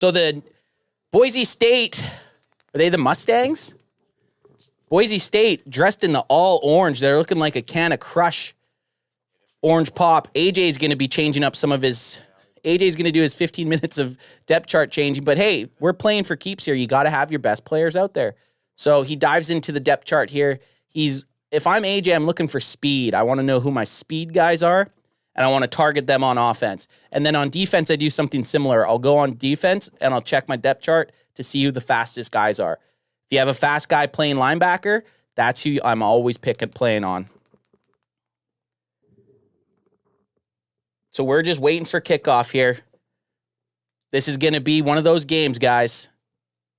So the Boise State, are they the Mustangs? Boise State dressed in the all orange. They're looking like a can of Crush orange pop. AJ's going to be changing up some of his... AJ's going to do his 15 minutes of depth chart changing. But hey, we're playing for keeps here. You got to have your best players out there. So he dives into the depth chart here. If I'm AJ, I'm looking for speed. I want to know who my speed guys are, and I want to target them on offense. And then on defense, I do something similar. I'll go on defense, and I'll check my depth chart to see who the fastest guys are. If you have a fast guy playing linebacker, that's who I'm always playing on. So we're just waiting for kickoff here. This is going to be one of those games, guys.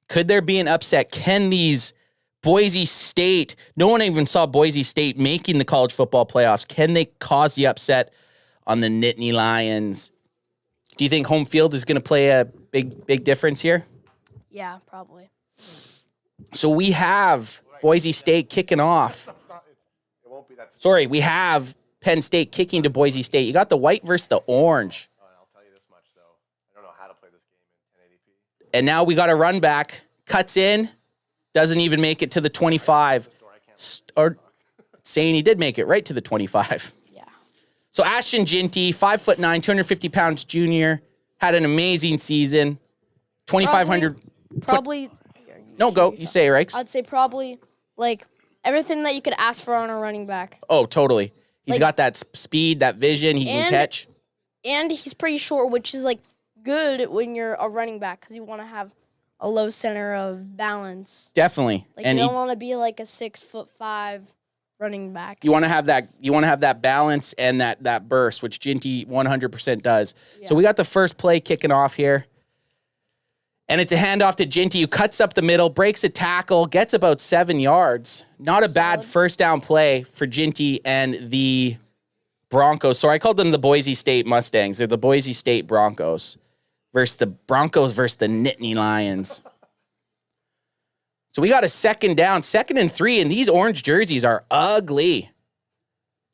Could there be an upset? Can these Boise State, no one even saw Boise State making the college football playoffs. Can they cause the upset on the Nittany Lions? Do you think home field is going to play a big difference here? Yeah, probably. So we have Boise State kicking off. Sorry, we have Penn State kicking to Boise State. You got the white versus the orange. Oh, and I'll tell you this much, though. I don't know how to play this game in 1080p. And now we got a run back. Cuts in. Doesn't even make it to the 25. Or saying he did make it right to the 25. Yeah. So Ashton Ginty, 5'9", 250 pounds junior, had an amazing season. 2,500. Probably. No, go. You say it, Rikes. I'd say probably like everything that you could ask for on a running back. Oh, totally. He's got that speed, that vision. He can catch. And he's pretty short, which is like good when you're a running back because you want to have a low center of balance. Definitely. Like you don't want to be like a 6'5" running back. You want to have that. You want to have that balance and that burst, which Ginty 100% does. Yeah. So we got the first play kicking off here. And it's a handoff to Ginty, who cuts up the middle, breaks a tackle, gets about 7 yards. Not a bad first down play for Ginty and the Broncos. So I called them the Boise State Mustangs. They're the Boise State Broncos versus the Nittany Lions. So we got a second down, 2nd and 3, and these orange jerseys are ugly.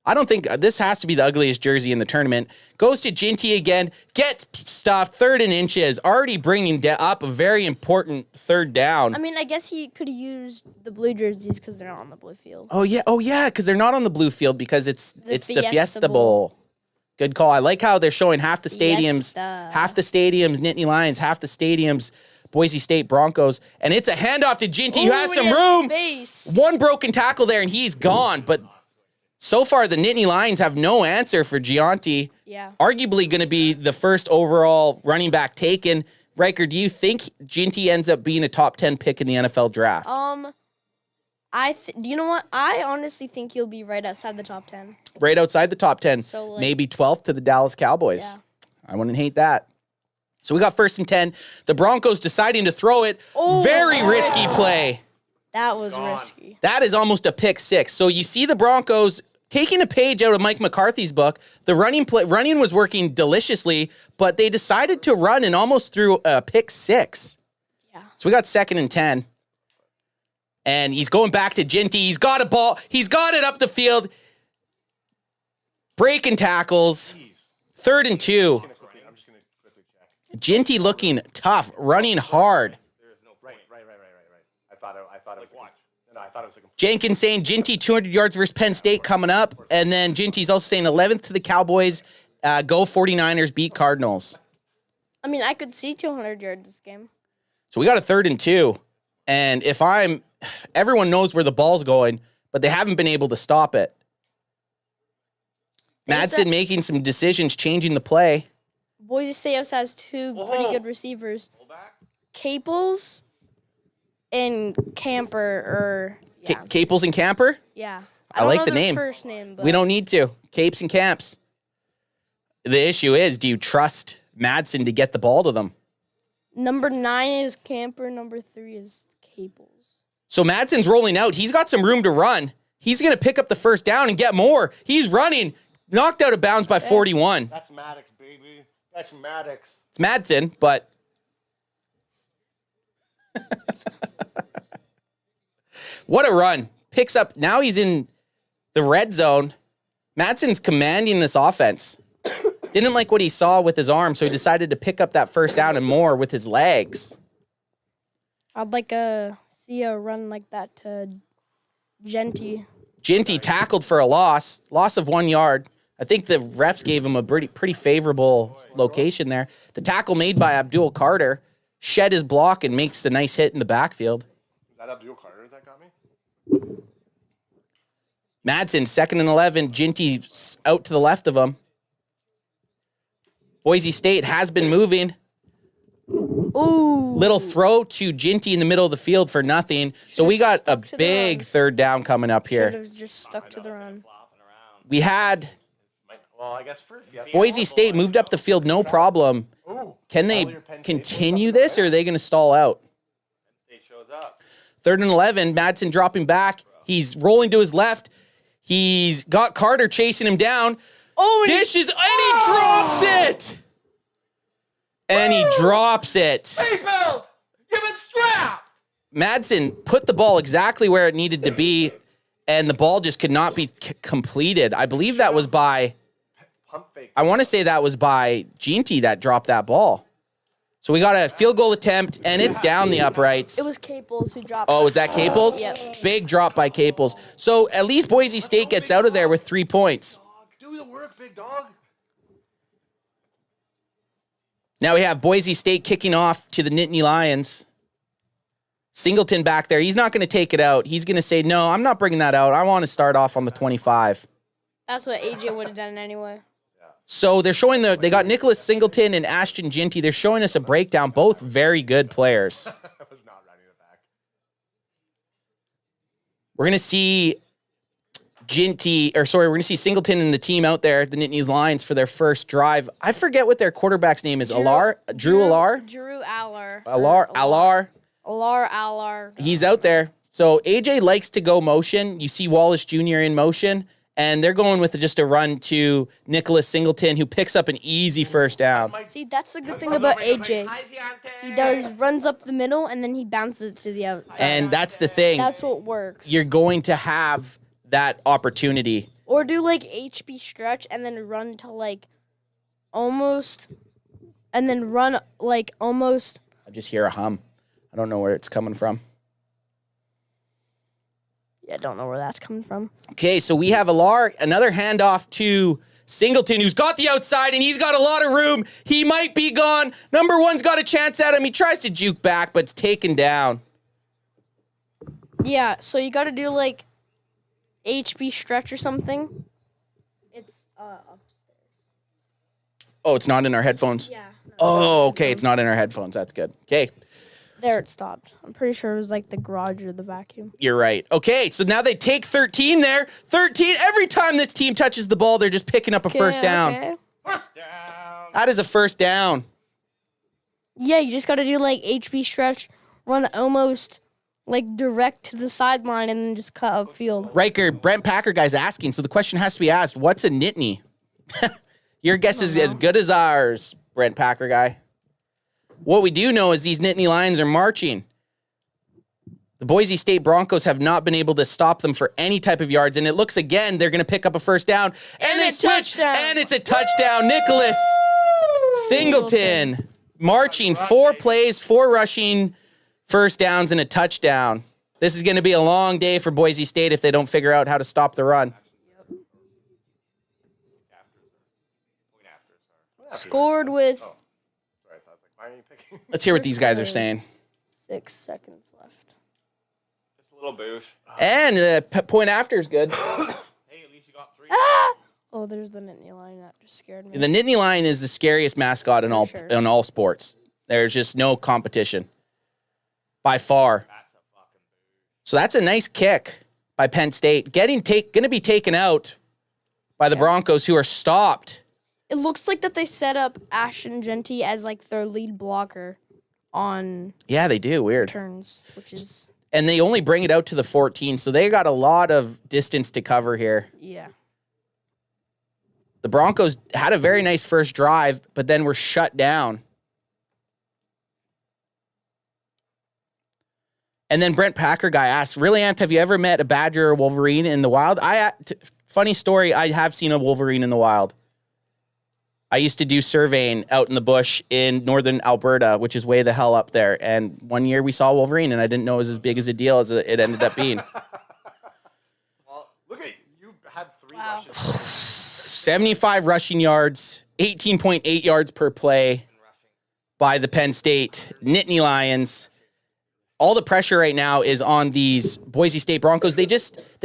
I don't think this has to be the ugliest jersey in the tournament. Goes to Ginty again, gets stuffed, 3rd and inches, already bringing up a very important 3rd down. I mean, I guess he could have used the blue jerseys because they're not on the blue field. Oh yeah, because they're not on the blue field because it's the Fiesta Bowl. Good call. I like how they're showing half the stadiums, Nittany Lions, half the stadiums, Boise State Broncos, and it's a handoff to Ginty, who has some room. Space. One broken tackle there, and he's gone, but so far, the Nittany Lions have no answer for Gianti. Yeah. Arguably going to be the first overall running back taken. Riker, do you think Ginty ends up being a top 10 pick in the NFL draft? Do you know what? I honestly think he'll be right outside the top 10. Right outside the top 10. So maybe 12th to the Dallas Cowboys. Yeah. I wouldn't hate that. So we got 1st and 10. The Broncos deciding to throw it. Very risky play. That was risky. That is almost a pick 6. So you see the Broncos taking a page out of Mike McCarthy's book. The running was working deliciously, but they decided to run and almost threw a pick 6. Yeah. So we got 2nd and 10. And he's going back to Ginty. He's got a ball. He's got it up the field. Breaking tackles. 3rd and 2. Ginty looking tough, running hard. Right. I thought it was like Jenkins saying Ginty 200 yards versus Penn State coming up. And then Ginty's also saying 11th to the Cowboys. Go 49ers, beat Cardinals. I mean, I could see 200 yards this game. So we got a 3rd and 2. And everyone knows where the ball's going, but they haven't been able to stop it. Madsen making some decisions, changing the play. Boise State also has 2 pretty good receivers. Caples and Camper. Caples and Camper? Yeah. I like the name. First name, but we don't need to. Capes and Camps. The issue is, do you trust Madsen to get the ball to them? Number 9 is Camper. Number 3 is Caples. So Madsen's rolling out. He's got some room to run. He's going to pick up the first down and get more. He's running. Knocked out of bounds by 41. That's Maddox, baby. That's Maddox. It's Madsen, but... What a run. Picks up. Now he's in the red zone. Madsen's commanding this offense. Didn't like what he saw with his arm, so he decided to pick up that first down and more with his legs. I'd like to see a run like that to Genty. Ginty tackled for a loss of 1 yard. I think the refs gave him a pretty favorable location there. The tackle made by Abdul Carter shed his block and makes a nice hit in the backfield. Is that Abdul Carter that got me? Madsen, 2nd and 11. Ginty out to the left of him. Boise State has been moving. Ooh. Little throw to Ginty in the middle of the field for nothing. So we got a big third down coming up Should here. have just stuck to the run. We had Well, I guess for Fiesta. Boise State moved up the field, no problem. Can they continue this, or are they going to stall out? State shows up. 3rd and 11, Madsen dropping back. He's rolling to his left. He's got Carter chasing him down. Oh, Dishes, and he drops it! And he drops it. Seatbelt! Give it strapped! Madsen put the ball exactly where it needed to be, and the ball just could not be completed. I believe that was by... Pump fake. I want to say that was by Ginty that dropped that ball. So we got a field goal attempt, and it's down the uprights. it was Caples who dropped. Oh, is that Caples? Yep. Big drop by Caples. So at least Boise State gets out of there with 3 points. Do the work, big dog. Now we have Boise State kicking off to the Nittany Lions. Singleton back there. He's not going to take it out. He's going to say, no, I'm not bringing that out. I want to start off on the 25. That's what AJ would have done anyway. So they're showing they got Nicholas Singleton and Ashton Ginty. They're showing us a breakdown. Both very good players. I was not running it back. We're going to see we're going to see Singleton and the team out there, the Nittany Lions, for their first drive. I forget what their quarterback's name is. Drew Allar? Drew Allar. Allar. He's out there. So AJ likes to go motion. You see Wallace Jr. in motion, and they're going with just a run to Nicholas Singleton, who picks up an easy first down. See, that's the good thing about AJ. He runs up the middle, and then he bounces it to the outside. And that's the thing. That's what works. You're going to have that opportunity. Or do like HB stretch and then run to like almost, and then run like almost. I just hear a hum. I don't know where it's coming from. Yeah, I don't know where that's coming from. Okay, so we have another handoff to Singleton, who's got the outside, and he's got a lot of room. He might be gone. Number one's got a chance at him. He tries to juke back, but it's taken down. Yeah, so you got to do like HB stretch or something. It's upstairs. Oh, it's not in our headphones? Yeah. No. Oh, okay, it's not in our headphones. That's good. Okay. There it stopped. I'm pretty sure it was like the garage or the vacuum. You're right. Okay, so now they take 13 there. 13. Every time this team touches the ball, they're just picking up a first down. Okay. First down. That is a first down. Yeah, you just got to do like HB stretch, run almost like direct to the sideline, and then just cut upfield. Riker, Brent Packer guy's asking, so the question has to be asked, what's a Nittany? Your guess is as good as ours, Brent Packer guy. What we do know is these Nittany Lions are marching. The Boise State Broncos have not been able to stop them for any type of yards, and it looks again they're going to pick up a first down, and they switch, touchdown. And it's a touchdown. Nicholas Singleton marching 4 plays, 4 rushing first downs, and a touchdown. This is going to be a long day for Boise State if they don't figure out how to stop the run. Scored with Sorry, so I was like, why are you picking? Let's hear what these guys are saying. 6 seconds left. Just a little boosh. And the point after is good. Hey, at least you got 3. Oh, there's the Nittany line that just scared me. The Nittany Lion is the scariest mascot in all sure. in all sports. There's just no competition. By far. So that's a nice kick by Penn State. Going to be taken out by the Broncos, who are stopped. It looks like that they set up Ashton Genty as like their lead blocker on Yeah, they do. Weird. turns, which is And they only bring it out to the 14, so they got a lot of distance to cover here. yeah. The Broncos had a very nice first drive, but then were shut down. And then Brent Packer guy asked, really, Ant, have you ever met a badger or Wolverine in the wild? Funny story, I have seen a Wolverine in the wild. I used to do surveying out in the bush in northern Alberta, which is way the hell up there. And one year we saw Wolverine, and I didn't know it was as big as a deal as it ended up being. Well, look at you had 3 Wow. rushes. 75 rushing yards, 18.8 yards per play by the Penn State Nittany Lions. All the pressure right now is on these Boise State Broncos. They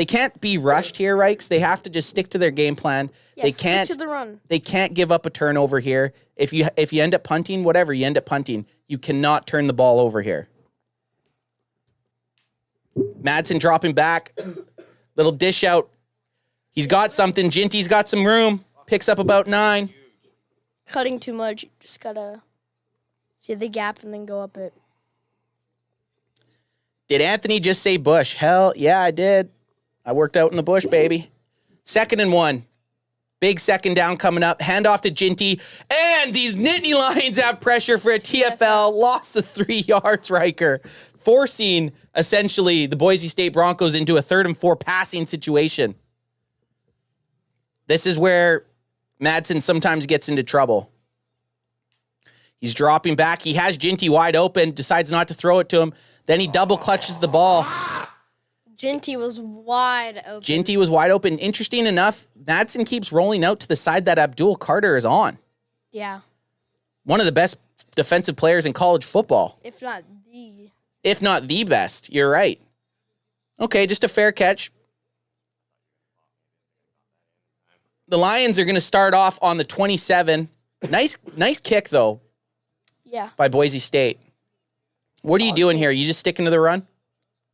can't be rushed here, right? 'Cause they have to just stick to their game plan. Yeah, They can't stick to the run. They can't give up a turnover here. If you end up punting, whatever, you end up punting. You cannot turn the ball over here. Madsen dropping back. Little dish out. He's got something. Ginty's got some room. Picks up about 9. Cutting too much. Just gotta see the gap and then go up it. Did Anthony just say bush? Hell, yeah, I did. I worked out in the bush, baby. 2nd and 1. Big second down coming up. Hand off to Ginty. And these Nittany Lions have pressure for a TFL. Lost the 3 yards, Riker. Forcing, essentially, the Boise State Broncos into a 3rd and 4 passing situation. This is where Madsen sometimes gets into trouble. He's dropping back. He has Ginty wide open, decides not to throw it to him. Then he double clutches the ball. Ginty was wide open. Ginty was wide open. Interesting enough, Madsen keeps rolling out to the side that Abdul Carter is on. Yeah. One of the best defensive players in college football. If not the. If not the best. You're right. Okay, just a fair catch. The Lions are going to start off on the 27. Nice kick, though, Yeah. by Boise State. What are you Solid doing kick. here? You just sticking to the run?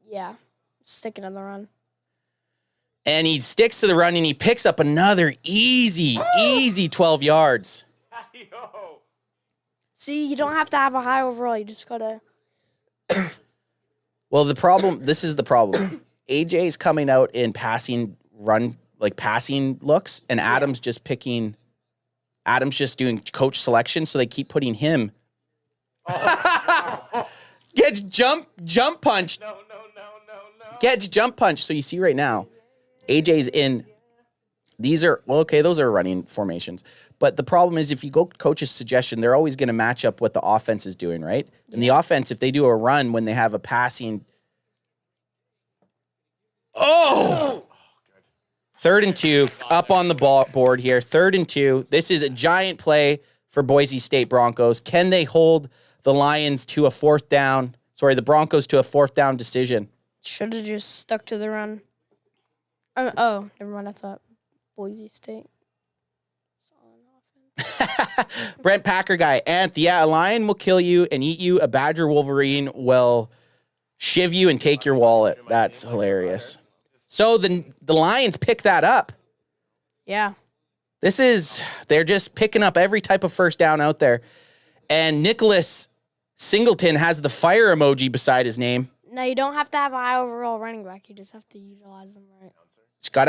Yeah. Sticking on the run. And he sticks to the run, and he picks up another easy 12 yards. Yo. See, you don't have to have a high overall. You just gotta. Well, this is the problem. AJ's coming out in passing looks, and Adam's just doing coach selection, so they keep putting him. Gets jump punch. No. Gets jump punch. So you see right now, AJ's in. Those are running formations. But the problem is if you go coach's suggestion, they're always going to match up what the offense is doing, right? And the offense, if they do a run when they have a passing. Oh! 3rd and 2, up on the board here. 3rd and 2. This is a giant play for Boise State Broncos. Can they hold the Lions to a 4th down? Sorry, the Broncos to a 4th down decision. Should have just stuck to the run. Oh, never mind. I thought Boise State. Brent Packer guy. A lion will kill you and eat you. A Badger Wolverine will shiv you and take your wallet. That's hilarious. So the Lions pick that up. Yeah. They're just picking up every type of first down out there. And Nicholas Singleton has the fire emoji beside his name. No, you don't have to have a high overall running back. You just have to utilize them right.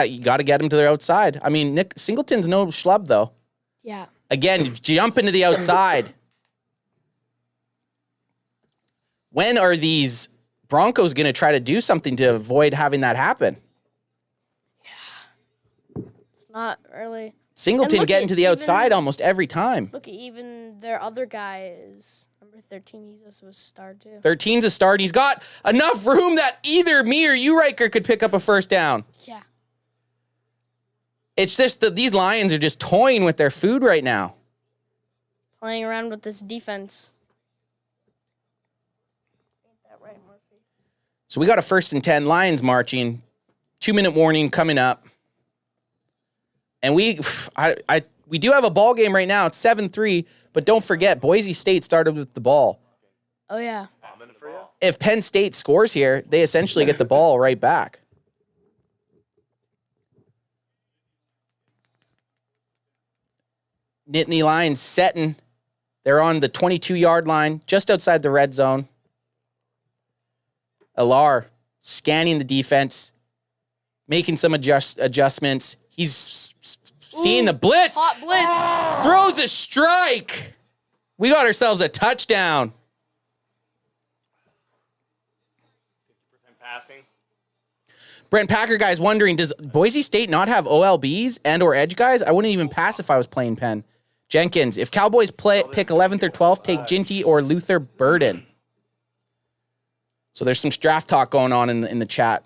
You gotta get him to their outside. I mean, Nick Singleton's no schlub though. Yeah. Again, jump into the outside. When are these Broncos gonna try to do something to avoid having that happen? It's not really. Singleton look getting at to the outside even- almost every time. Look at even their other guy is number 13. He's also a star too. 13's a start. He's got enough room that either me or you, Riker, could pick up a first down. Yeah. It's just that these Lions are just toying with their food right now. Playing around with this defense. Ain't that right, Murphy? So we got a 1st and 10. Lions marching. 2-minute warning coming up. And we do have a ball game right now. It's 7-3, but don't forget, Boise State started with the ball. Oh, yeah. If Penn State scores here, they essentially get the ball right back. Nittany Lions setting. They're on the 22-yard line, just outside the red zone. Alar scanning the defense, making some adjustments. He's seeing the blitz. Hot blitz. Throws a strike. We got ourselves a touchdown. 50% passing. Brent Packer guy's wondering, does Boise State not have OLBs and or edge guys? I wouldn't even pass if I was playing Penn. Jenkins, if Cowboys pick 11th or 12th, take Ginty or Luther Burden. So there's some draft talk going on in the chat.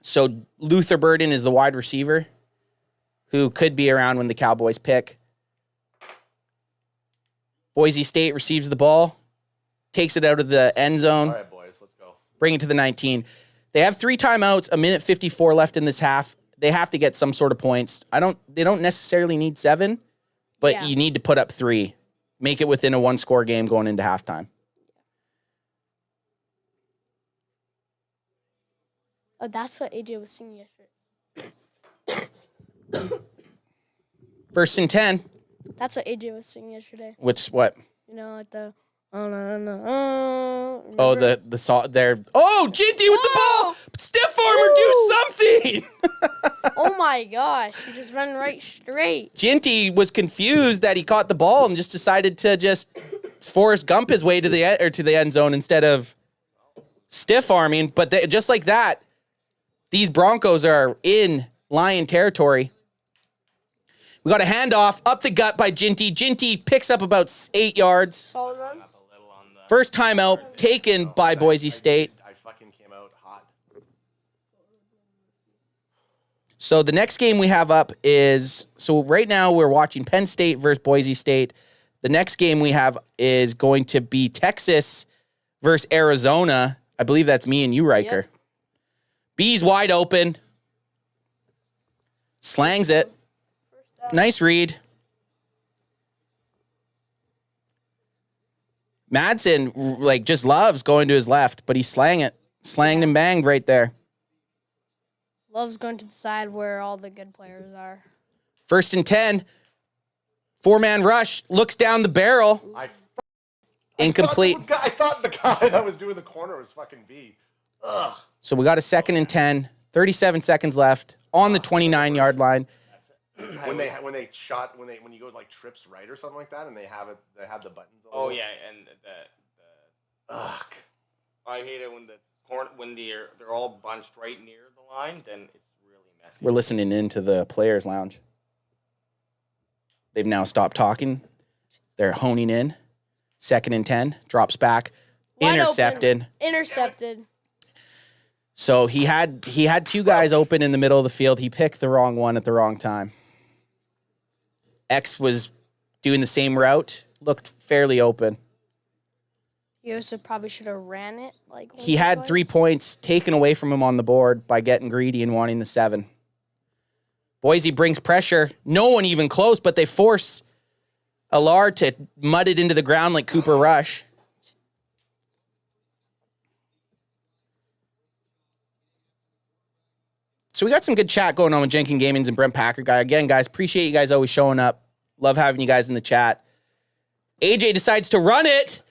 So Luther Burden is the wide receiver who could be around when the Cowboys pick. Boise State receives the ball, takes it out of the end zone. All right, boys, let's go. Bring it to the 19. They have 3 timeouts, a minute 54 left in this half. They have to get some sort of points. They don't necessarily need 7, but you need to put up 3. Make it within a 1-score game going into halftime. Oh, that's what AJ was singing yesterday. 1st and 10. That's what AJ was singing yesterday. Which what? You know, at the Oh, the song there. Oh, Ginty with the ball. Stiff armor, do something. Oh my gosh, he just ran right straight. Ginty was confused that he caught the ball and just decided to just Forrest Gump his way to the end zone instead of stiff arming. But just like that, these Broncos are in Lion territory. We got a handoff up the gut by Ginty. Ginty picks up about 8 yards. Solid run. First timeout taken by Boise State. I fucking came out hot. So the next game we have up is, so right now we're watching Penn State versus Boise State. The next game we have is going to be Texas versus Arizona. I believe that's me and you, Riker. Yep. B's wide open. Slangs it. Nice read. Madsen, just loves going to his left, but he slanged and banged right there. Loves going to the side where all the good players are. 1st and 10. 4-man rush. Looks down the barrel. Incomplete. I thought the guy that was doing the corner was fucking B. Ugh. So we got a 2nd and 10. 37 seconds left on the 29-yard line. When you go like trips right or something like that, and they have the buttons. Oh yeah, and the Ugh. I hate it when they're all bunched right near the line. Then it's really messy. We're listening into the players' lounge. They've now stopped talking. They're honing in. 2nd and 10. Drops back. Wide Intercepted. open. Intercepted. So he had 2 guys open in the middle of the field. He picked the wrong one at the wrong time. X was doing the same route. Looked fairly open. He also probably should have ran it. He had 3 points taken away from him on the board by getting greedy and wanting the 7. Boise brings pressure. No one even close, but they force Allard to mud it into the ground like Cooper Rush. So we got some good chat going on with Jenkin Gamings and Brent Packer Guy. Again, guys, appreciate you guys always showing up. Love having you guys in the chat. AJ decides to run it.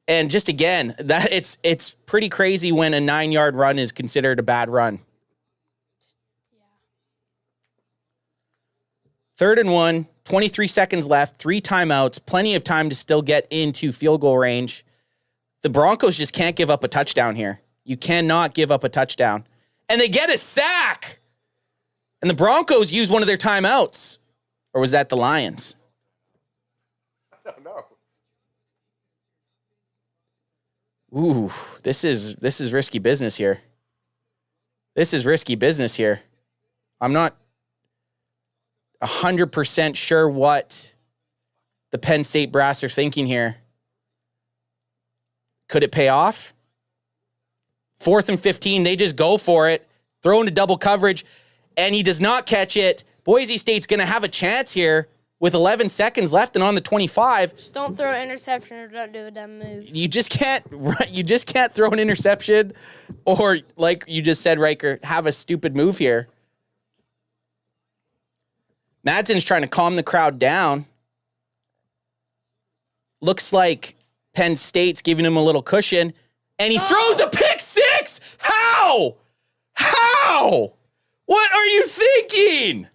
And just again, that it's pretty crazy when a 9-yard run is considered a bad run. 3rd and 1, 23 seconds left, 3 timeouts, plenty of time to still get into field goal range. The Broncos just can't give up a touchdown here. You cannot give up a touchdown. And they get a sack. And the Broncos use one of their timeouts. Or was that the Lions? I don't know. Ooh, this is risky business here. This is risky business here. I'm not 100% sure what the Penn State brass are thinking here. Could it pay off? 4th and 15, they just go for it, throw into double coverage, and he does not catch it. Boise State's going to have a chance here with 11 seconds left and on the 25. Just don't throw an interception or don't do a dumb move. You just can't throw an interception or, like you just said, Riker, have a stupid move here. Madsen's trying to calm the crowd down. Looks like Penn State's giving him a little cushion. And he throws a pick 6! How? How? What are you thinking?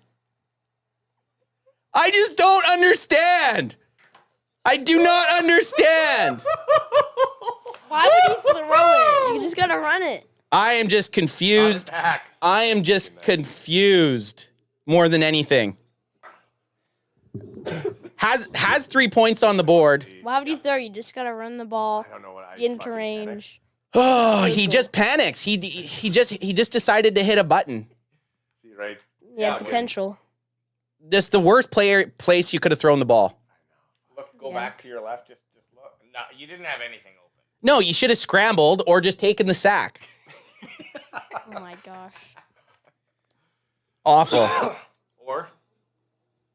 I just don't understand. I do not understand. Why would you throw it? You just gotta run it. I am just confused. I am just confused more than anything. Has 3 points on the board. Why would you throw? You just gotta run the ball, I don't know what I get into fucking range. Oh, he just panics. He just decided to hit a button. See, right? Yeah, Yeah, potential. Just the worst place you could have thrown the ball. Go Yeah. back to your left. Just look. No, you didn't have anything open. No, you should have scrambled or just taken the sack. Oh my gosh. Awful. Or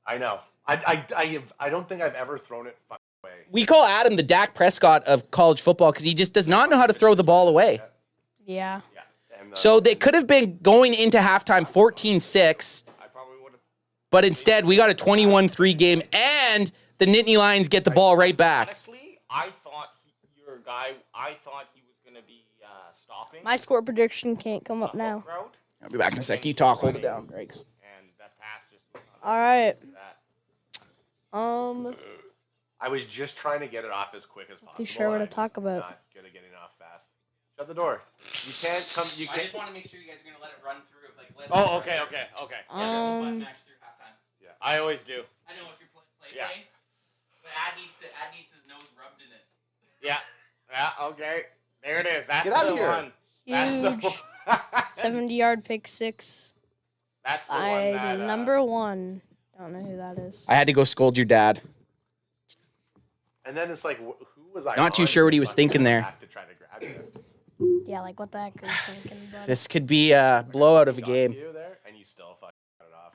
I know. I don't think I've ever thrown it fucking away. We call Adam the Dak Prescott of college football because he just does not know how to throw the ball away. Yeah. Yeah. And, So they could have been going into halftime 14-6, I probably would have. but instead we got a 21-3 game, and the Nittany Lions get the ball right back. Honestly, I thought your guy. I thought he was gonna be stopping. My score prediction can't come up now. Route, I'll be back in a sec. You talk. Hold it down, Greg's. and that pass just. All right. That. I was just trying to get it off as quick as possible. Too sure what to I'm talk just about. Not good at getting it off fast. Shut the door. You can't come. You I can't. just want to make sure you guys are gonna let it run through. Like, let Oh, okay. Match through halftime. I always do. I know if you're playing, Yeah. but Ad needs his nose rubbed in it. Yeah. Yeah. Okay. There it is. That's Get out the of here. one. That's the Huge one. 70-yard pick six That's the one by that. number 1. Don't know who that is. I had to go scold your dad. And then it's like, who was I? Not too on sure what he was fucking thinking there. back to try to grab it? Yeah, like what the heck are you thinking, bud? This could be a blowout of a Got game. You there, and you still fucking got it off.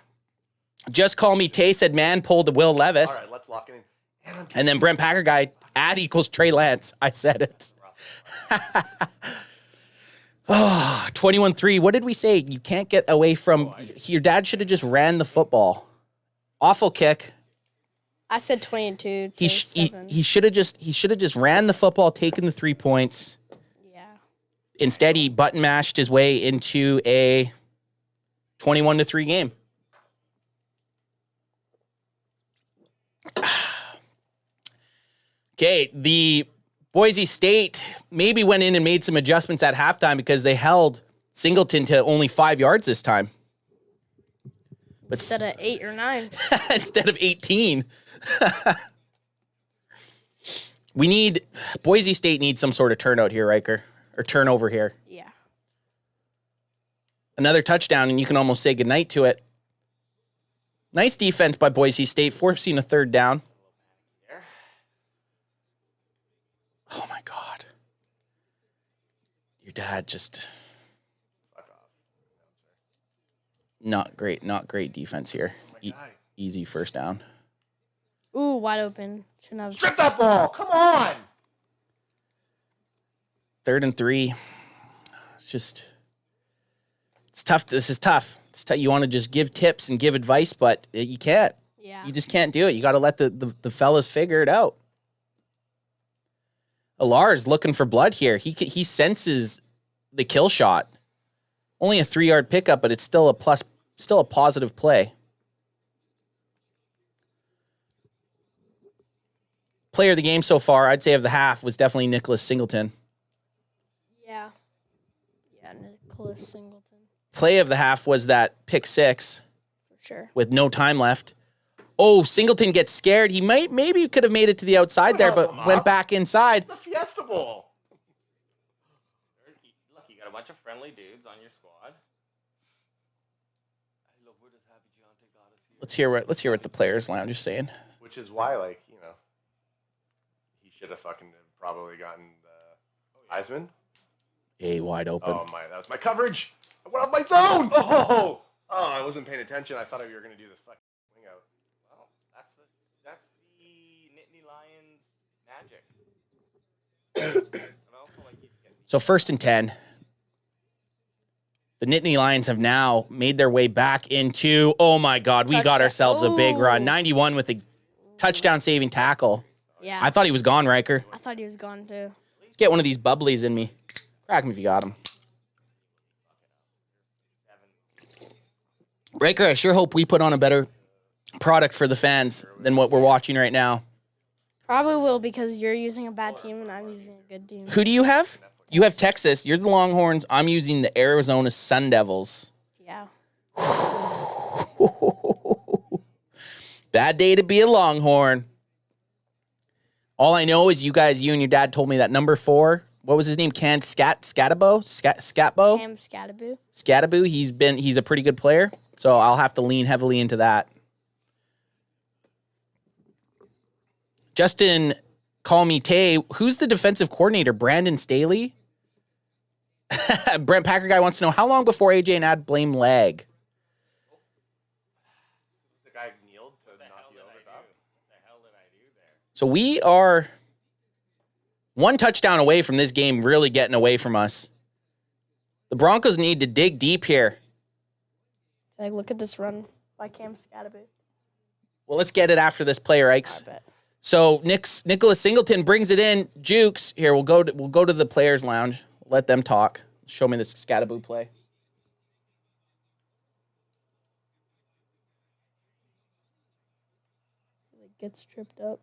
Just call me Tay said man pulled the Will Levis. All right, let's lock it in. And then Brent Packer guy, Ad equals Trey Lance. I said it. Oh, 21-3. What did we say? You can't get away from... Your dad should have just ran the football. Awful kick. I said 22 to He 7. should have just ran the football, taken the 3 points. Yeah. Instead, he button mashed his way into a 21-3 game. Okay, the Boise State maybe went in and made some adjustments at halftime because they held Singleton to only 5 yards this time. But Instead of 8 or 9. instead of 18. Boise State needs some sort of turnout here, Riker, or turnover here. Yeah. Another touchdown, and you can almost say goodnight to it. Nice defense by Boise State, forcing a third down. Oh, my God. Your dad just... Not great defense here. Easy first down. Ooh, wide open. Shouldn't have. Strip that ball. Come on. 3rd and 3. It's tough. This is tough. You want to just give tips and give advice, but you can't. Yeah. You just can't do it. You got to let the fellas figure it out. Alar's looking for blood here. He senses the kill shot. Only a 3-yard pickup, but it's still a positive play. Player of the game so far, I'd say of the half, was definitely Nicholas Singleton. Yeah. Yeah, Nicholas Singleton. Play of the half was that pick 6 For sure. with no time left. Oh, Singleton gets scared. He maybe could have made it to the outside there, but went back inside. The Fiesta Bowl. Look, you got a bunch of friendly dudes on your squad. Let's hear what the players' lounge is saying. Which is why, like, you know, he should have fucking probably gotten the Heisman. A wide open. Oh my, that was my coverage. I went off my zone. Oh, I wasn't paying attention. I thought we were gonna do this fucking wing out. Well, that's the Nittany Lions magic. And also, like, So 1st and 10. The Nittany Lions have now made their way back into, oh my God, we got Touchdown. ourselves a big run. Ooh. 91 with a touchdown-saving tackle. Yeah. I thought he was gone, Riker. I thought he was gone too. Let's get one of these bubblies in me. Crack him if you got him. Riker, I sure hope we put on a better product for the fans than what we're watching right now. Probably will because you're using a bad team and I'm using a good team. Who do you have? You have Texas. You're the Longhorns. I'm using the Arizona Sun Devils. Yeah. Bad day to be a Longhorn. All I know is you and your dad told me that number 4, what was his name? Scatabo? Scatbo? Cam Scattaboo. Scattaboo, he's a pretty good player, so I'll have to lean heavily into that. Justin Call Me Tay, who's the defensive coordinator? Brandon Staley? Brent Packer guy wants to know, how long before AJ and Ad blame leg? The guy kneeled to not be overdone. What the hell did I do there? So we are 1 touchdown away from this game really getting away from us. The Broncos need to dig deep here. Like, look at this run by Cam Scattaboo. Well, let's get it after this play, Rikes. I bet. So Nicholas Singleton brings it in. Jukes, here, we'll go to the players' lounge. Let them talk. Show me this Scattaboo play. Like, gets tripped up.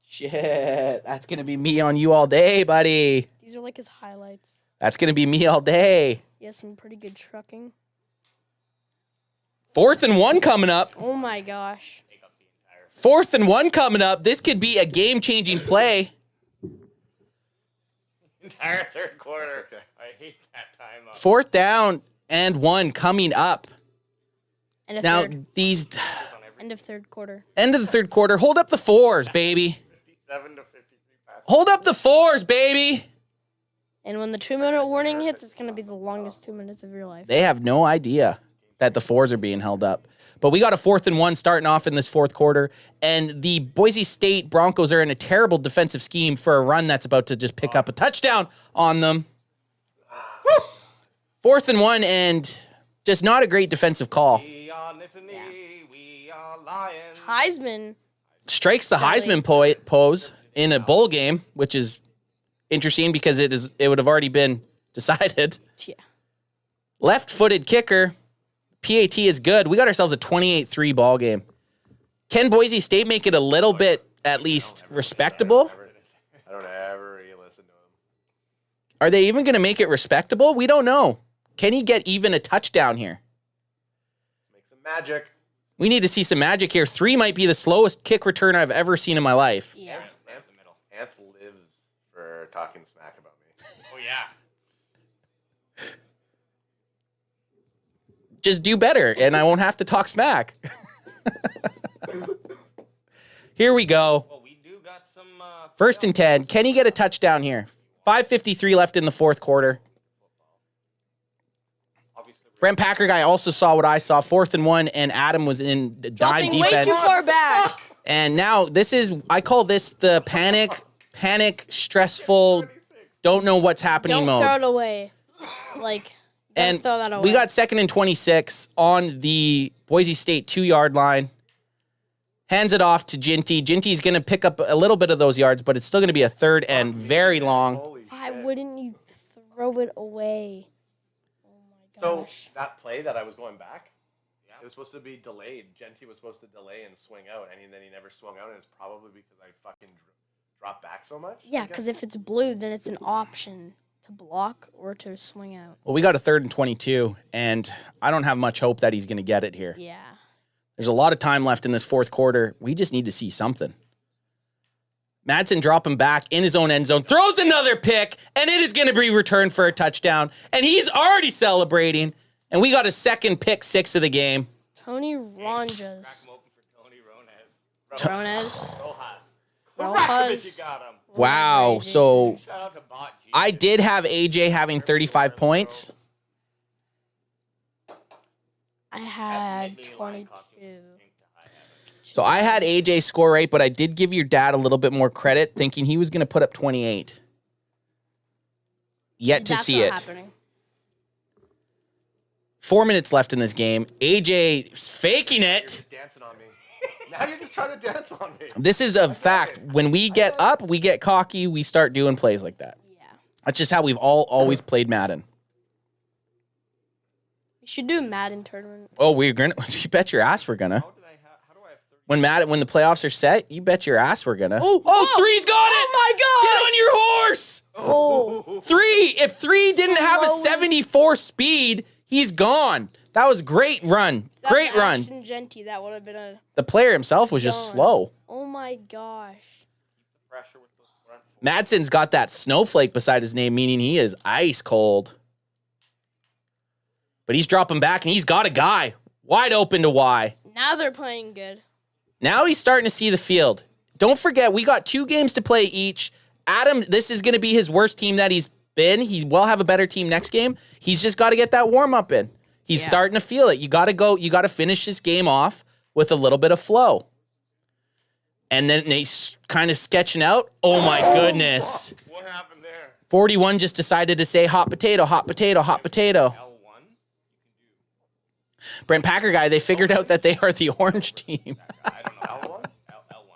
Shit, that's going to be me on you all day, buddy. These are like his highlights. That's going to be me all day. He has some pretty good trucking. 4th and 1 coming up. Oh my gosh. 4th and 1 coming up. This could be a game-changing play. Entire third quarter. Okay. I hate that time up. 4th down and 1 coming up. End of Now, third. these End of third quarter. end of the third quarter. Hold up the 4s, baby. 57 to 53 passes. Hold up the 4s, baby. And when the 2-minute warning hits, it's going to be the longest 2 minutes of your life. They have no idea that the 4s are being held up. But we got a 4th and 1 starting off in this 4th quarter. And the Boise State Broncos are in a terrible defensive scheme for a run that's about to just pick up a touchdown on them. 4th and 1 and just not a great defensive call. We are Nittany, we are lions. Heisman. Strikes the Heisman pose in a bowl game, which is interesting because it would have already been decided. Yeah. Left-footed kicker. PAT is good. We got ourselves a 28-3 ball game. Can Boise State make it a little bit, at least, respectable? I don't ever really listen to him. Are they even going to make it respectable? We don't know. Can he get even a touchdown here? Make some magic. We need to see some magic here. 3 might be the slowest kick return I've ever seen in my life. Yeah. Right in the middle. Anth lives for talking smack about me. Oh, yeah. Just do better, and I won't have to talk smack. Here we go. Well, we do got some... 1st and 10. Can he get a touchdown here? 5:53 left in the 4th quarter. Obviously, Brent Packer guy also saw what I saw. 4th and 1, and Adam was in dime Dropping way defense. too far back. And now I call this the panic, stressful, don't know what's happening Don't mode. throw it away. Like, don't And throw that away. we got 2nd and 26 on the Boise State 2-yard line. Hands it off to Ginty. Ginty's going to pick up a little bit of those yards, but it's still going to be a 3rd and very long. Holy Why shit. wouldn't you throw it away? Oh my So gosh. that play that I was going back, it was supposed to be delayed. Genty was supposed to delay and swing out, and then he never swung out, and it's probably because I fucking dropped back so much. Yeah, because if it's blue, then it's an option to block or to swing out. Well, we got a 3rd and 22, and I don't have much hope that he's going to get it here. Yeah. There's a lot of time left in this 4th quarter. We just need to see something. Madsen dropping back in his own end zone, throws another pick, and it is going to be returned for a touchdown. And he's already celebrating. And we got a 2nd pick 6 of the game. Tony crack Ronjas. 'em open for Tony Ronez. Ronas. Rojas. Rojas. You got him. Wow. So Shout out to Bot G. I did have AJ having 35 points. I had 22. So I had AJ score right, but I did give your dad a little bit more credit, thinking he was going to put up 28. Yet to That's see not it. happening. 4 minutes left in this game. AJ's faking You're it. just dancing on me. Now you're just trying to dance on me. This is a fact. When we get up, we get cocky, we start doing plays like that. Yeah. That's just how we've always played Madden. We should do a Madden tournament. Oh, we're gonna. You bet your ass we're gonna. How do I have 30? When the playoffs are set, you bet your ass we're gonna. Oh, Three's got it! Oh my Get on your horse! Oh. 3. If 3 didn't have a Slowest. 74 speed, he's gone. That was great run. That Great was run. Ashton Genty, that would have been a. The player himself was just Done. slow. Oh my gosh. Pressure with those front foot. Madsen's got that snowflake beside his name, meaning he is ice cold. But he's dropping back, and he's got a guy wide open to Y. Now they're playing good. Now he's starting to see the field. Don't forget, we got 2 games to play each. Adam, this is going to be his worst team that he's been. He will have a better team next game. He's just got to get that warm-up in. He's starting to feel it. You got to finish this game off with a little bit of flow. And then he's kind of sketching out. Oh, my goodness. What happened there? 41 just decided to say hot potato, hot potato, hot potato. L1. Brent Packer guy, they figured out that they are the orange team. I don't know. L1.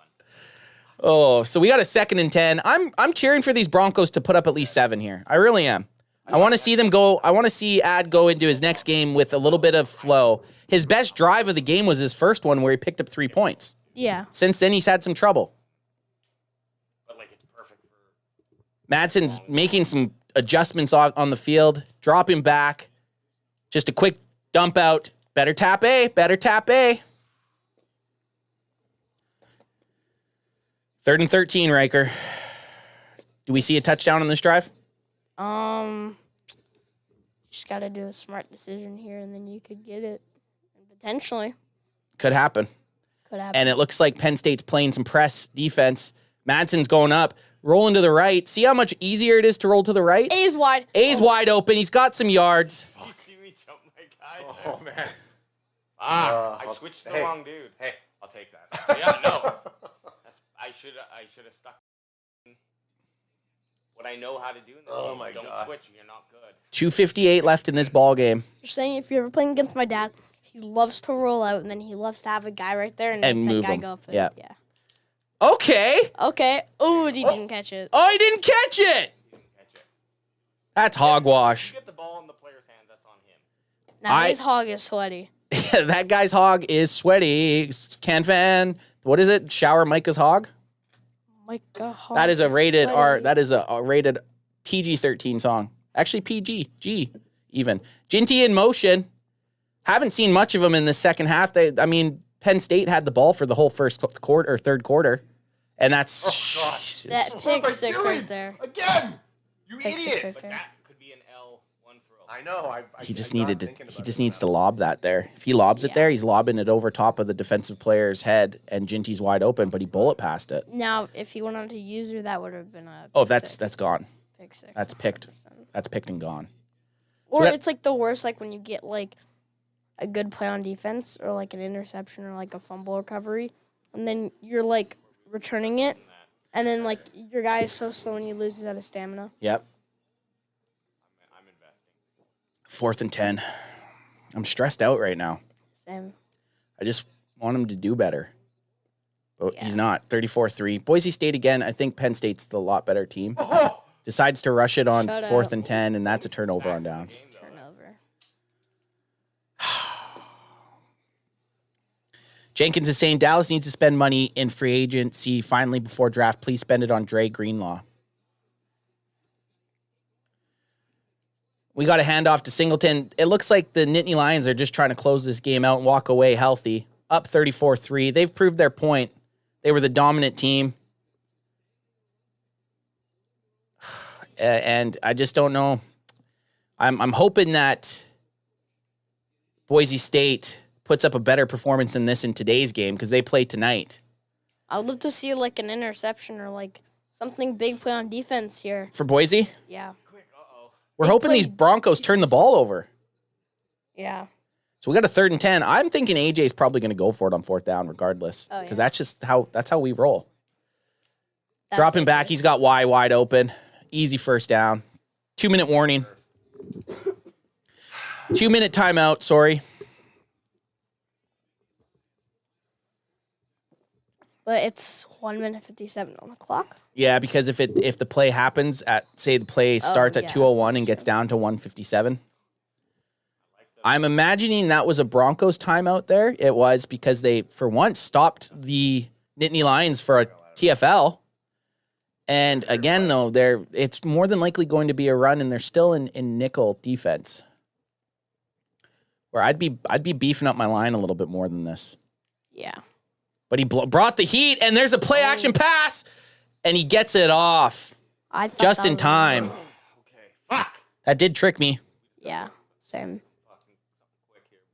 Oh, so we got a 2nd and 10. I'm cheering for these Broncos to put up at least 7 here. I really am. I want to see them go. I want to see Ad go into his next game with a little bit of flow. His best drive of the game was his first one where he picked up 3 points. Yeah. Since then, he's had some trouble. But like it's perfect for. Madsen's making some adjustments on the field, dropping back. Just a quick dump out. Better tap A. Better tap A. 3rd and 13, Riker. Do we see a touchdown on this drive? Just got to do a smart decision here, and then you could get it. Potentially. Could happen. Could happen. And it looks like Penn State's playing some press defense. Madsen's going up, rolling to the right. See how much easier it is to roll to the right? A's wide. A's wide open. He's got some yards. You see me jump my guy? Oh man. I switched to the wrong dude. Hey, I'll take that. Yeah, no. I should have stuck. What I know how to do in this game. My Don't God. switch. You're not good. 2:58 left in this ball game. You're saying if you're ever playing against my dad, he loves to roll out, and then he loves to have a guy right there and And make move that guy him. go up. Yeah. Yeah. Okay. Okay. Oh, he didn't catch it. Oh, he didn't catch it. Catch it. That's hogwash. You get the ball in the player's hands. That's on him. Now his hog is sweaty. That guy's hog is sweaty. Can fan. What is it? Shower Micah's hog? Micah hog That is a rated sweaty. R. That is a rated PG-13 song. Actually, G even. Ginty in motion. Haven't seen much of him in the second half. Penn State had the ball for the whole first quarter or third quarter, and that's That What pick was I six doing? right there. Again. You Pick six idiot. right But there. that could be an L1 throw. I know. he just I'm not needed to. thinking He about just it needs now. to lob that there. If he lobs it Yeah. there, he's lobbing it over top of the defensive player's head, and Ginty's wide open, but he bullet passed it. Now, if he went on to user, that would have been a. Oh, pick that's six. gone. Pick six. That's picked. That's picked and gone. Or that- it's like the worst, like when you get like a good play on defense, or like an interception, or like a fumble recovery, and then you're like returning it, and then like your guy is so slow and he loses out of stamina. Yep. I'm investing. 4th and 10. I'm stressed out right now. Same. I just want him to do better. But Yeah. he's not. 34-3. Boise State again. I think Penn State's the lot better team. Oh, Decides to rush it on Shut 4th up. and 10, and that's a turnover on downs. Turnover. Jenkins is saying Dallas needs to spend money in free agency finally before draft. Please spend it on Dre Greenlaw. We got a handoff to Singleton. It looks like the Nittany Lions are just trying to close this game out and walk away healthy. Up 34-3. They've proved their point. They were the dominant team. And I just don't know. I'm hoping that Boise State puts up a better performance than this in today's game because they play tonight. I would love to see like an interception or like something big play on defense here. For Boise, Yeah. we're They hoping these played- Broncos turn the ball over. Yeah. So we got a 3rd and 10. I'm thinking AJ's probably going to go for it on 4th down regardless Oh, because yeah. that's how we roll. That's Dropping it. back, he's got Y wide open. Easy 1st down. 2-minute warning. 2-minute timeout, sorry. But it's 1:57 on the clock. Yeah, because if the play happens at, say the play starts at yeah, 2:01 and that's gets true. down to 1:57. I'm imagining that was a Broncos timeout there. It was because they, for once, stopped the Nittany Lions for a TFL. And again, though, it's more than likely going to be a run, and they're still in nickel defense. Or I'd be beefing up my line a little bit more than this. Yeah. But he brought the heat, and there's a play action pass, and he gets it off I thought just that in was time. Okay. Fuck. That did trick me. Yeah. Same.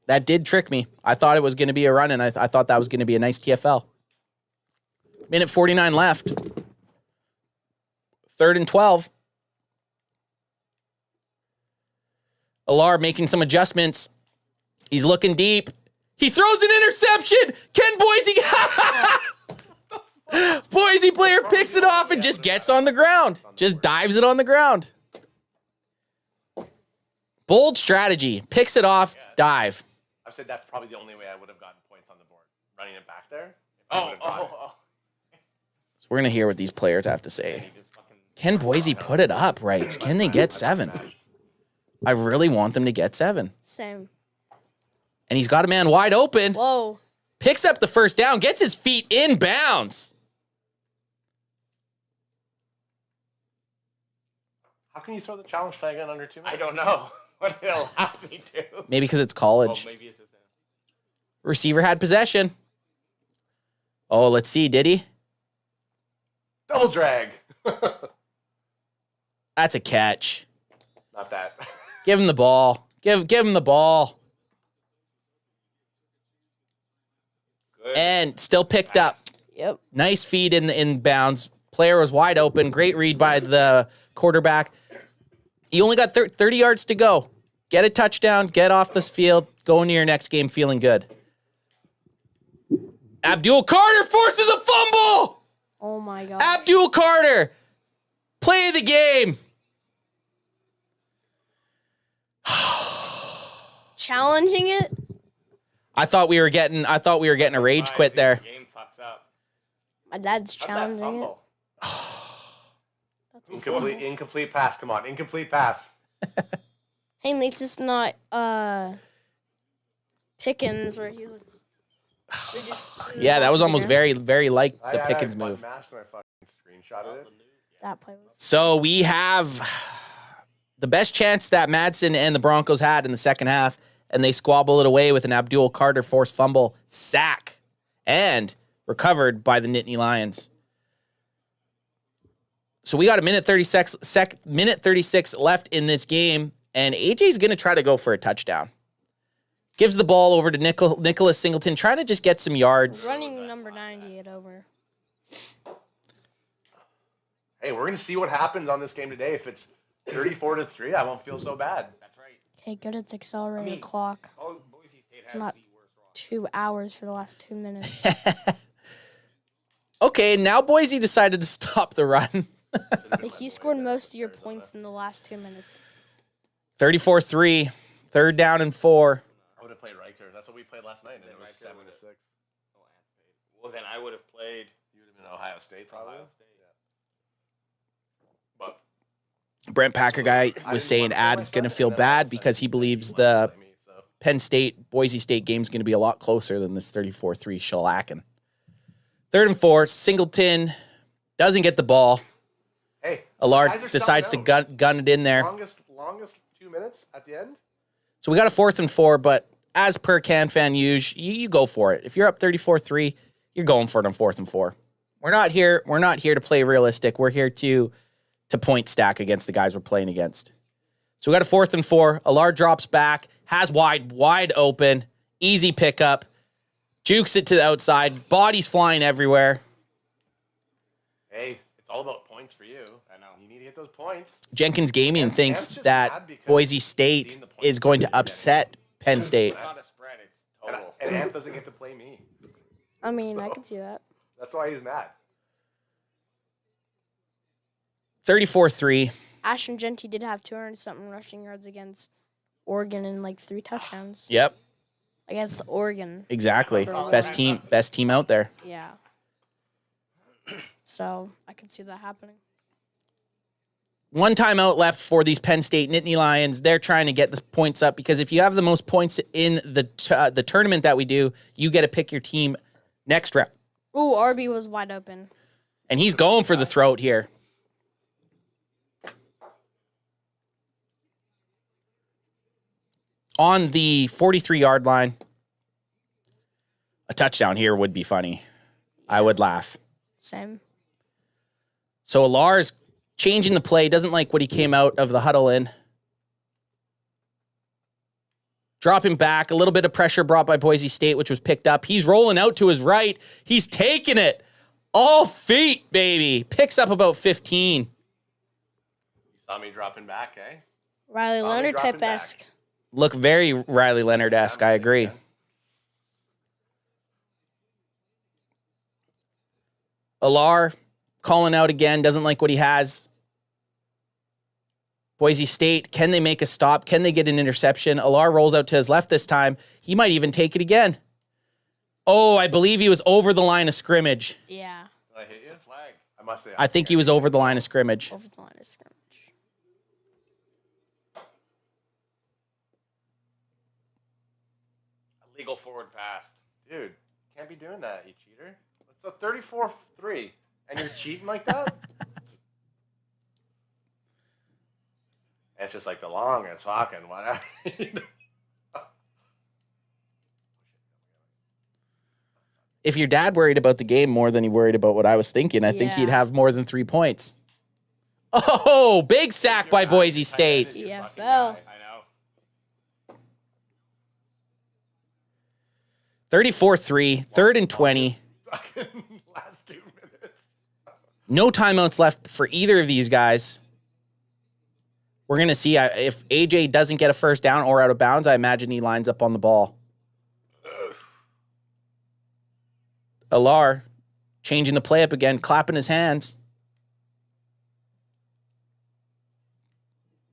That did trick me. I thought it was going to be a run, and I thought that was going to be a nice TFL. Minute 49 left. 3rd and 12. Alar making some adjustments. He's looking deep. He throws an interception. Ken Boise. Boise player picks it off and just gets on the ground. Just dives it on the ground. Bold strategy. Picks it off, dive. I've said that's probably the only way I would have gotten points on the board. Running it back there. Oh. So we're going to hear what these players have to say. He just fucking. Can Boise put it up, right? Can they get 7? I really want them to get 7. Same. And he's got a man wide open. Whoa. Picks up the first down. Gets his feet in bounds. How can you throw the challenge flag in under 2 minutes? I don't know what it'll have me do. Maybe because it's Oh, college. maybe it's just him. Receiver had possession. Oh, let's see. Did he? Double drag. That's a catch. Not that. Give him the ball. Give him the ball. Good. And still picked up. Yep. Nice feed in bounds. Player was wide open. Great read by the quarterback. You only got 30 yards to go. Get a touchdown. Get off this field. Go into your next game feeling good. Abdul Carter forces a fumble. Oh my god. Abdul Carter. Play of the game. Challenging it? I thought we were getting a rage Why? quit See, there. the game fucks up. My dad's How'd that challenging it. fumble? That's a fumble. Incomplete pass. Come on, incomplete pass. Hey, at least it's not Pickens where he's like. we just threw it Yeah, that off was the almost air. very, very like the I Pickens button move. mashed and I fucking screenshotted it. That play was. So we have the best chance that Madsen and the Broncos had in the second half, and they squabble it away with an Abdul Carter forced fumble sack and recovered by the Nittany Lions. So we got a minute 36 left in this game, and AJ's going to try to go for a touchdown. Gives the ball over to Nicholas Singleton, trying to just get some yards. Running number 98 over. Hey, we're gonna see what happens on this game today. If it's 34-3, I won't feel so bad. That's right. Okay, good. It's accelerated I mean- clock. Oh, Boise State has not- the worst roster. 2 hours for the last 2 minutes. Okay, now Boise decided to stop the run. Like you scored most of your points in the last 2 minutes. 34-3, 3rd down and 4. I would have played Riker. That's what we played last night, and it was Riker 7-6. Well, then I would have played You would have been Ohio State, probably. Ohio State. But Brent Packer guy was saying Ad is going to feel bad because he believes the Penn State, Boise State game is going to be a lot closer than this 34-3 shellacking. 3rd and 4, Singleton doesn't get the ball. Hey, Allard guys are decides to selling gun it in there. longest 2 minutes at the end. So we got a 4th and 4, but as per CanFan you go for it. If you're up 34-3, you're going for it on 4th and 4. We're not here to play realistic. We're here to point stack against the guys we're playing against. So we got a 4th and 4. Allard drops back, has wide open, easy pickup, jukes it to the outside, bodies flying everywhere. Hey, it's all about points for you. I know. You need to get those points. Jenkins Gaming And thinks Cam's just that mad because Boise he's State seen the points is going that to you're upset Penn State. it's not a spread. It's And, total. and Amp doesn't get to play me. I mean, I can see that. That's why he's mad. 34-3. Ashton Genty did have 200-something rushing yards against Oregon and like 3 touchdowns. Yep, Against Oregon. exactly. Oh. Best team out there. Yeah. So I can see that happening. One timeout left for these Penn State Nittany Lions. They're trying to get the points up because if you have the most points in the tournament that we do, you get to pick your team next round. Ooh, Arby was wide open. And he's going for the throat here. on the 43-yard line. A touchdown here would be funny. I would laugh. Same. So Alar's changing the play. Doesn't like what he came out of the huddle in. Dropping back. A little bit of pressure brought by Boise State, which was picked up. He's rolling out to his right. He's taking it. All feet, baby. Picks up about 15. You saw me dropping back, eh? Riley Saw me Leonard dropping type-esque. back. Look very Riley Leonard-esque. I agree. Yeah. Alar calling out again. Doesn't like what he has. Boise State, can they make a stop? Can they get an interception? Alar rolls out to his left this time. He might even take it again. Oh, I believe he was over the line of scrimmage. Yeah. Did I hit you? It's a flag. I must say. I think he was over the line of scrimmage. Over the line of scrimmage. Illegal forward pass. Dude, can't be doing that, you cheater. It's a 34-3, and you're cheating like that? And it's just like the long and talking, whatever. If your dad worried about the game more than he worried about what I was thinking, I think Yeah. he'd have more than 3 points. Oh, big sack by Boise State. TFL. I know. 34-3, 3rd and 20. Fucking last 2 minutes. No timeouts left for either of these guys. We're going to see if AJ doesn't get a first down or out of bounds. I imagine he lines up on the ball. Alar changing the play up again, clapping his hands.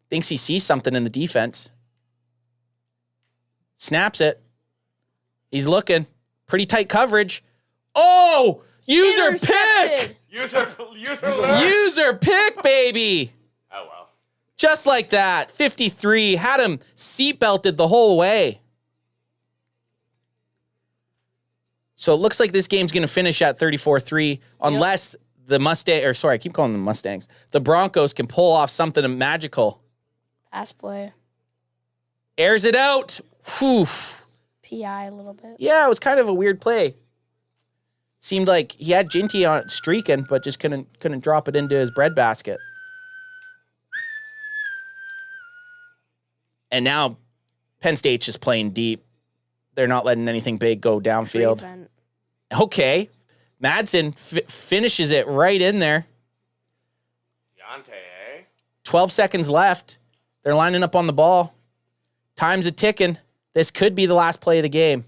Thinks he sees something in the defense. Snaps it. He's looking. Pretty tight coverage. Oh! User pick! User. User pick, baby! Oh well. Just like that. 53. Had him seatbelted the whole way. So it looks like this game's going to finish at 34-3 unless the I keep calling them Mustangs. The Broncos can pull off something magical. Pass play. Airs it out. Whew. PI a little bit. Yeah, it was kind of a weird play. Seemed like he had Ginty on streaking, but just couldn't drop it into his breadbasket. And now Penn State's just playing deep. They're not letting anything big go downfield. Prevent. Okay. Madsen finishes it right in there. Deontay, eh? 12 seconds left. They're lining up on the ball. Time's a ticking. This could be the last play of the game.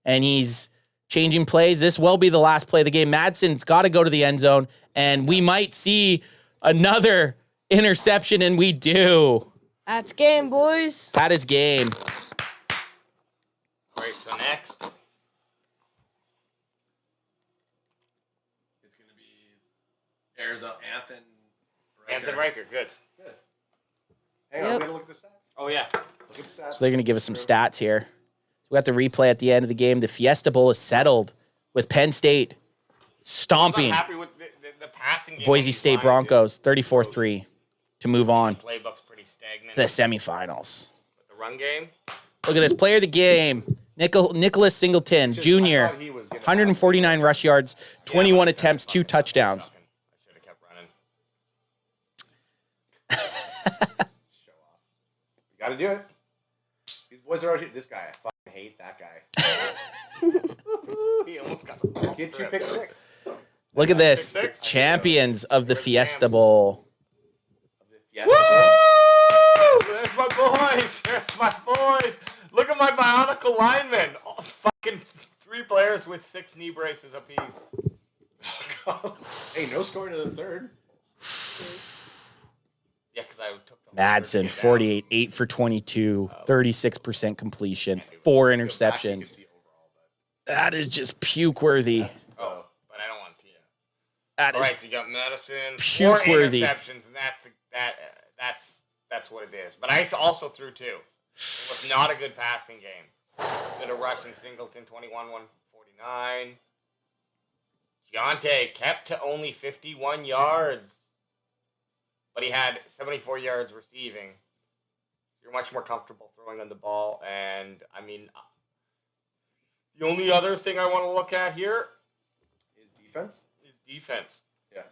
And he's changing plays. This will be the last play of the game. Madsen's got to go to the end zone, and we might see another interception, and we do. That's game, boys. That is game. All right, so next. It's going to be Arizona, Anthony Riker, good. Good. Hang on, Yep. we got to look at the stats. Oh, yeah. Look at the stats. So they're going to give us some stats here. So we got the replay at the end of the game. The Fiesta Bowl is settled with Penn State stomping I'm happy with the passing game. Boise State Broncos 34-3 to move on to Playbook's pretty stagnant. the semifinals. With the run game. Look at this. Player of the game, Nicholas Singleton, I junior, thought he was gonna 149 rush yards, 21 attempts, 2 touchdowns. I should have kept running. show off. You got to do it. These boys are out here. This guy, I fucking hate that guy. He almost got the ball Get 2 stripped. pick 6. Look at this. Six? Champions of the Fiesta Bowl. Yes. Woo! There's my boys. There's my boys. Look at my bionicle linemen. Oh, fucking 3 players with 6 knee braces apiece. Hey, no scoring in the third. Yeah, because I took the Madsen, 48, 8 for 22, 36% completion, 4 interceptions. That is just puke-worthy. Oh, but I don't want to. That All is right, so you got Madison, 4 puke-worthy. interceptions, and that's what it is. But I also threw 2. It was not a good passing game. Did a rush in Singleton, 21, 149. Deontay kept to only 51 yards. But he had 74 yards receiving. You're much more comfortable throwing on the ball. And, I mean, the only other thing I want to look at here His defense. is defense. Yeah.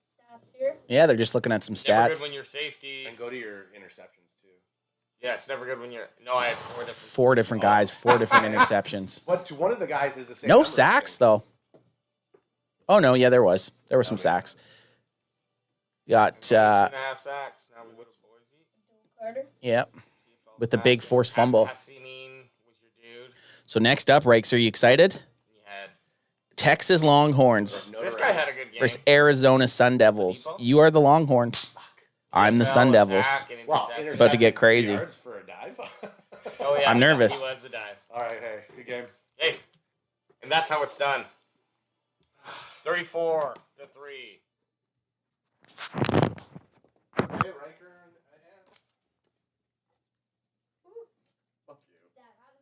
Stats here. Yeah, they're just looking at some Never good stats. when you're safety. And go to your interceptions too. Yeah, it's never good when you're. No, I had 4 different. 4 different guys, 4 different interceptions. But one of the guys is the same. No number, I sacks think. though. Oh no, yeah, there were some sacks. Got 2.5 sacks. Now we go to Boise. Carter. yeah, with the big forced fumble. Hasinin was your dude. So next up, Rakes, are you excited? You had. Texas Longhorns Notre This Dame. guy had a good game. versus Arizona Sun Devils. You are the Longhorns. I'm the Sun Devils. Wow, It's about to get crazy. Yards for a dive. Oh, yeah, I'm nervous. He was the dive. All right, hey, good game. Hey, and that's how it's done. 34-3. Okay, Riker.